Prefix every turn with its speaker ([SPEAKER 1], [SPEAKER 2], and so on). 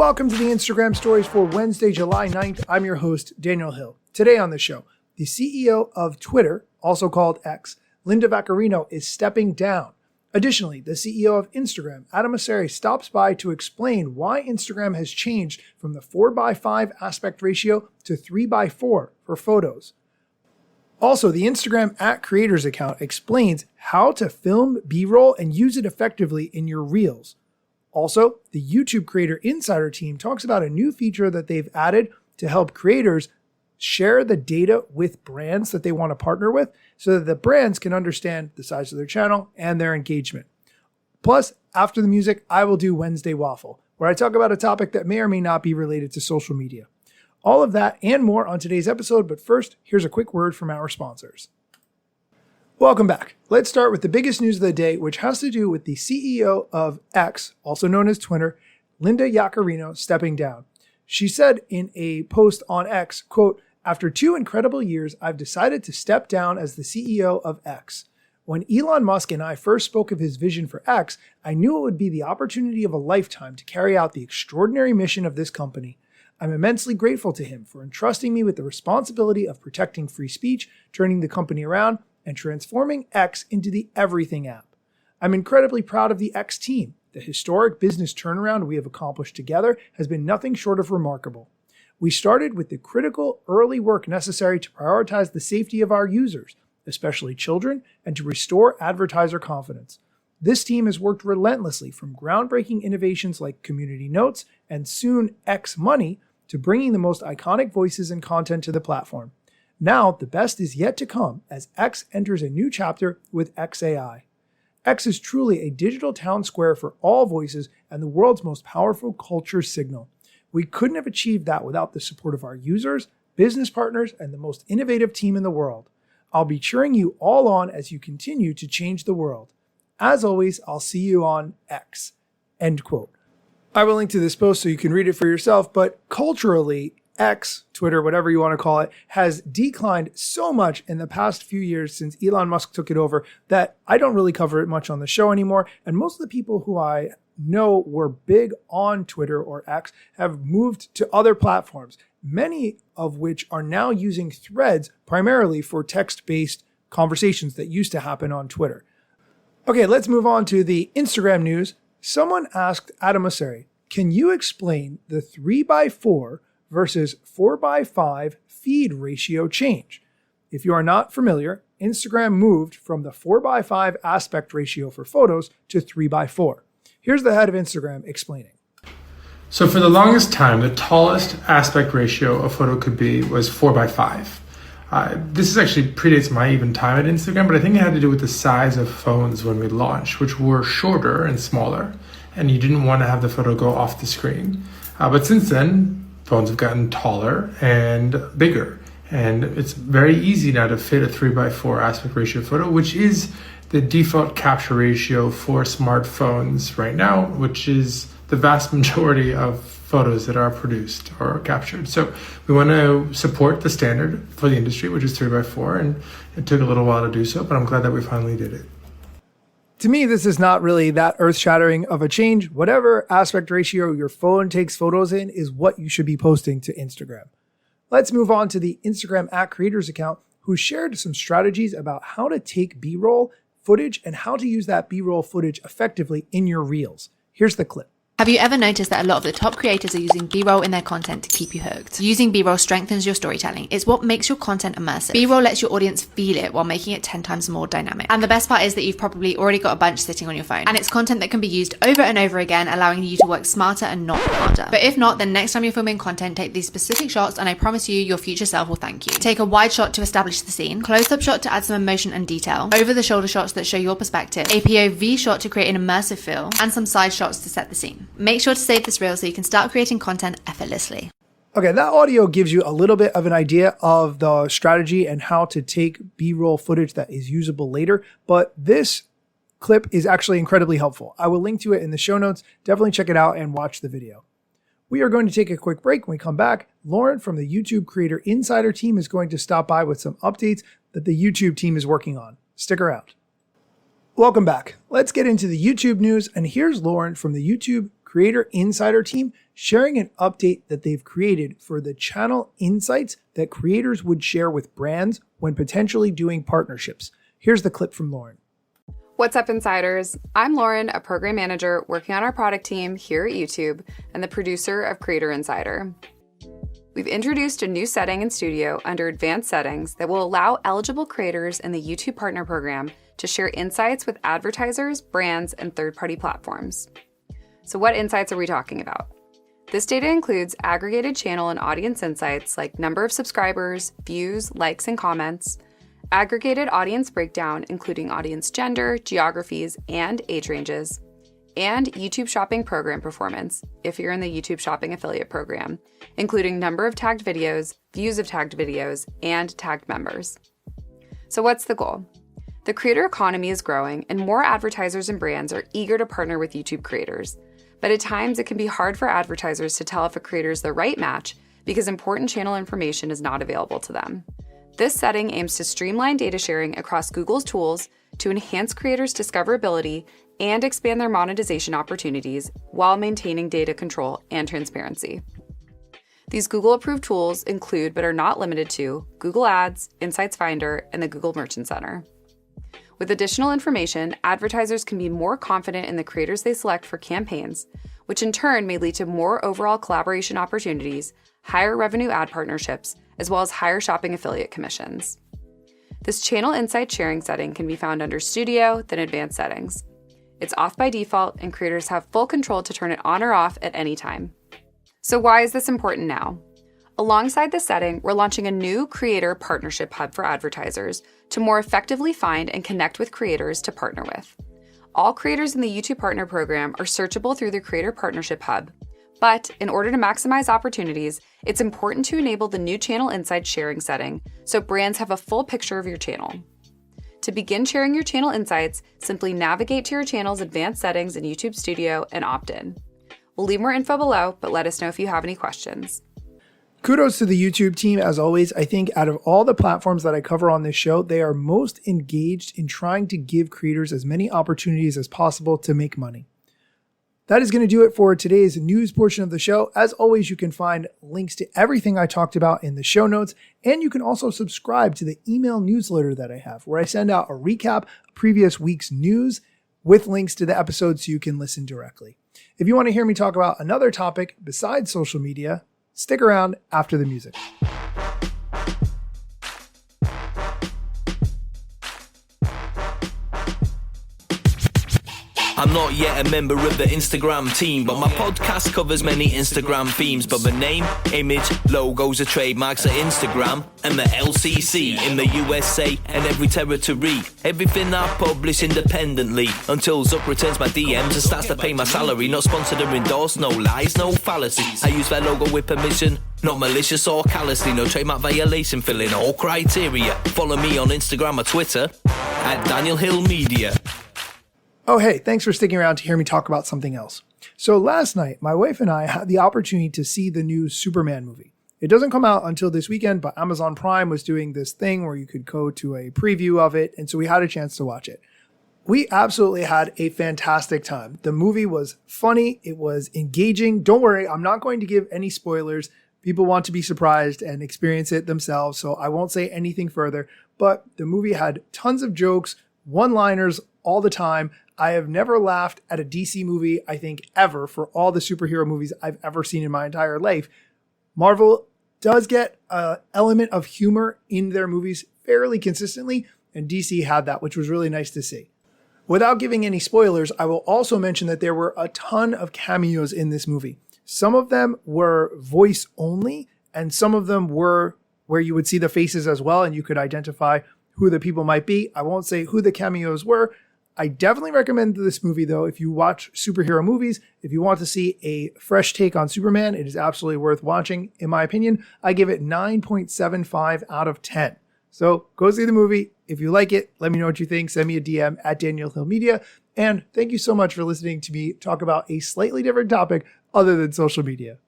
[SPEAKER 1] Welcome to the Instagram stories for Wednesday, July 9th. I'm your host, Daniel Hill. Today on the show, the CEO of Twitter, also called X, Linda Yaccarino, is stepping down. Additionally, the CEO of Instagram, Adam Mosseri, stops by to explain why Instagram has changed from the 4:5 aspect ratio to 3:4 for photos. Also, the Instagram @creators account explains how to film B-roll and use it effectively in your reels. Also, the YouTube Creator Insider team talks about a new feature that they've added to help creators share the data with brands that they want to partner with so that the brands can understand the size of their channel and their engagement. Plus, after the music, I will do Wednesday Waffle, where I talk about a topic that may or may not be related to social media. All of that and more on today's episode, but first, here's a quick word from our sponsors. Welcome back. Let's start with the biggest news of the day, which has to do with the CEO of X, also known as Twitter, Linda Yaccarino, stepping down. She said in a post on X, quote, "After 2 incredible years, I've decided to step down as the CEO of X. When Elon Musk and I first spoke of his vision for X, I knew it would be the opportunity of a lifetime to carry out the extraordinary mission of this company. I'm immensely grateful to him for entrusting me with the responsibility of protecting free speech, turning the company around, and transforming X into the everything app. I'm incredibly proud of the X team. The historic business turnaround we have accomplished together has been nothing short of remarkable. We started with the critical early work necessary to prioritize the safety of our users, especially children, and to restore advertiser confidence. This team has worked relentlessly from groundbreaking innovations like Community Notes and soon X Money to bringing the most iconic voices and content to the platform. Now, the best is yet to come as X enters a new chapter with XAI. X is truly a digital town square for all voices and the world's most powerful culture signal. We couldn't have achieved that without the support of our users, business partners, and the most innovative team in the world. I'll be cheering you all on as you continue to change the world. As always, I'll see you on X." End quote. I will link to this post so you can read it for yourself, but culturally, X, Twitter, whatever you want to call it, has declined so much in the past few years since Elon Musk took it over that I don't really cover it much on the show anymore. And most of the people who I know were big on Twitter or X have moved to other platforms, many of which are now using threads primarily for text-based conversations that used to happen on Twitter. Okay, let's move on to the Instagram news. Someone asked Adam Mosseri, "Can you explain the 3:4 versus 4:5 feed ratio change?" If you are not familiar, Instagram moved from the 4:5 aspect ratio for photos to 3:4. Here's the head of Instagram explaining.
[SPEAKER 2] So for the longest time, the tallest aspect ratio a photo could be was 4:5. This is actually predates my even time at Instagram, but I think it had to do with the size of phones when we launched, which were shorter and smaller, and you didn't want to have the photo go off the screen. But since then, phones have gotten taller and bigger, and it's very easy now to fit a 3:4 aspect ratio photo, which is the default capture ratio for smartphones right now, which is the vast majority of photos that are produced or captured. So we want to support the standard for the industry, which is 3:4, and it took a little while to do so, but I'm glad that we finally did it.
[SPEAKER 1] To me, this is not really that earth-shattering of a change. Whatever aspect ratio your phone takes photos in is what you should be posting to Instagram. Let's move on to the Instagram @creators account, who shared some strategies about how to take B-roll footage and how to use that B-roll footage effectively in your reels. Here's the clip.
[SPEAKER 3] Have you ever noticed that a lot of the top creators are using B-roll in their content to keep you hooked? Using B-roll strengthens your storytelling. It's what makes your content immersive. B-roll lets your audience feel it while making it 10 times more dynamic. And the best part is that you've probably already got a bunch sitting on your phone. And it's content that can be used over and over again, allowing you to work smarter and not harder. But if not, then next time you're filming content, take these specific shots and I promise you, your future self will thank you. Take a wide shot to establish the scene, close-up shot to add some emotion and detail, over-the-shoulder shots that show your perspective, a POV shot to create an immersive feel, and some side shots to set the scene. Make sure to save this reel so you can start creating content effortlessly.
[SPEAKER 1] Okay, that audio gives you a little bit of an idea of the strategy and how to take B-roll footage that is usable later, but this clip is actually incredibly helpful. I will link to it in the show notes. Definitely check it out and watch the video. We are going to take a quick break. When we come back, Lauren from the YouTube Creator Insider team is going to stop by with some updates that the YouTube team is working on. Stick around. Welcome back. Let's get into the YouTube news, and here's Lauren from the YouTube Creator Insider team sharing an update that they've created for the channel insights that creators would share with brands when potentially doing partnerships. Here's the clip from Lauren.
[SPEAKER 4] What's up, Insiders? I'm Lauren, a program manager working on our product team here at YouTube and the producer of Creator Insider. We've introduced a new setting in Studio under Advanced Settings that will allow eligible creators in the YouTube Partner Program to share insights with advertisers, brands, and third-party platforms. So what insights are we talking about? This data includes aggregated channel and audience insights like number of subscribers, views, likes, and comments, aggregated audience breakdown including audience gender, geographies, and age ranges, and YouTube Shopping program performance if you're in the YouTube Shopping affiliate program, including number of tagged videos, views of tagged videos, and tagged members. So what's the goal? The creator economy is growing and more advertisers and brands are eager to partner with YouTube creators. But at times it can be hard for advertisers to tell if a creator is the right match because important channel information is not available to them. This setting aims to streamline data sharing across Google's tools to enhance creators' discoverability and expand their monetization opportunities while maintaining data control and transparency. These Google-approved tools include, but are not limited to, Google Ads, Insights Finder, and the Google Merchant Center. With additional information, advertisers can be more confident in the creators they select for campaigns, which in turn may lead to more overall collaboration opportunities, higher revenue ad partnerships, as well as higher shopping affiliate commissions. This channel insight sharing setting can be found under Studio, then Advanced Settings. It's off by default, and creators have full control to turn it on or off at any time. So why is this important now? Alongside this setting, we're launching a new Creator Partnership Hub for advertisers to more effectively find and connect with creators to partner with. All creators in the YouTube Partner Program are searchable through the Creator Partnership Hub, but in order to maximize opportunities, it's important to enable the new Channel Insights sharing setting so brands have a full picture of your channel. To begin sharing your channel insights, simply navigate to your channel's advanced settings in YouTube Studio and opt in. We'll leave more info below, but let us know if you have any questions.
[SPEAKER 1] Kudos to the YouTube team. As always, I think out of all the platforms that I cover on this show, they are most engaged in trying to give creators as many opportunities as possible to make money. That is going to do it for today's news portion of the show. As always, you can find links to everything I talked about in the show notes, and you can also subscribe to the email newsletter that I have, where I send out a recap of previous week's news with links to the episodes so you can listen directly. If you want to hear me talk about another topic besides social media, stick around after the music.
[SPEAKER 5] I'm not yet a member of the Instagram team, but my podcast covers many Instagram themes. But the name, image, logos are trademarks of Instagram and the LCC in the USA and every territory. Everything I publish independently until Zuck returns my DMs and starts to pay my salary. Not sponsored or endorsed, no lies, no fallacies. I use their logo with permission, not malicious or callously. No trademark violation, filling all criteria. Follow me on Instagram or Twitter at Daniel Hill Media.
[SPEAKER 1] Oh, hey, thanks for sticking around to hear me talk about something else. So last night, my wife and I had the opportunity to see the new Superman movie. It doesn't come out until this weekend, but Amazon Prime was doing this thing where you could go to a preview of it, and so we had a chance to watch it. We absolutely had a fantastic time. The movie was funny. It was engaging. Don't worry, I'm not going to give any spoilers. People want to be surprised and experience it themselves, so I won't say anything further. But the movie had tons of jokes, one-liners all the time. I have never laughed at a DC movie, I think, ever, for all the superhero movies I've ever seen in my entire life. Marvel does get an element of humor in their movies fairly consistently, and DC had that, which was really nice to see. Without giving any spoilers, I will also mention that there were a ton of cameos in this movie. Some of them were voice only, and some of them were where you would see the faces as well, and you could identify who the people might be. I won't say who the cameos were. I definitely recommend this movie, though. If you watch superhero movies, if you want to see a fresh take on Superman, it is absolutely worth watching. In my opinion, I give it 9.75 out of 10. So go see the movie. If you like it, let me know what you think. Send me a DM at Daniel Hill Media. And thank you so much for listening to me talk about a slightly different topic other than social media.